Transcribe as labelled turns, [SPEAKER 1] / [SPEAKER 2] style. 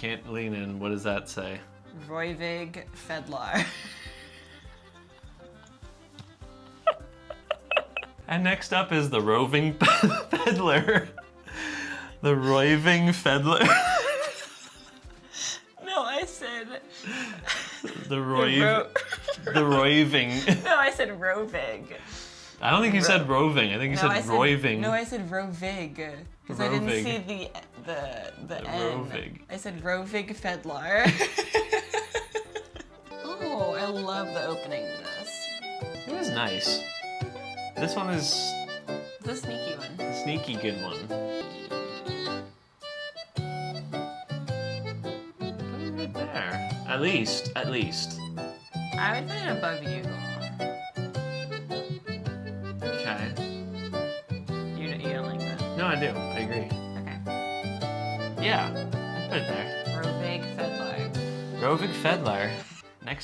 [SPEAKER 1] can't lean in. What does that say?
[SPEAKER 2] Roving Pedlar.
[SPEAKER 1] And next up is the Roving Pedlar. The Roving Pedlar.
[SPEAKER 2] No, I said...
[SPEAKER 1] The Roving.
[SPEAKER 2] No, I said roving.
[SPEAKER 1] I don't think you said roving. I think you said roving.
[SPEAKER 2] No, I said rovig. Because I didn't see the N.
[SPEAKER 1] Roving.
[SPEAKER 2] I said roving Pedlar. Oh, I love the opening to this.
[SPEAKER 1] It was nice. This one is
[SPEAKER 2] the sneaky one.
[SPEAKER 1] the sneaky good one. Put it right there. At least.
[SPEAKER 2] I would put it above you.
[SPEAKER 1] Okay.
[SPEAKER 2] You don't like that?
[SPEAKER 1] No, I do. I agree.
[SPEAKER 2] Okay.
[SPEAKER 1] Yeah, I'd put it there.
[SPEAKER 2] Roving Pedlar.
[SPEAKER 1] Roving Pedlar.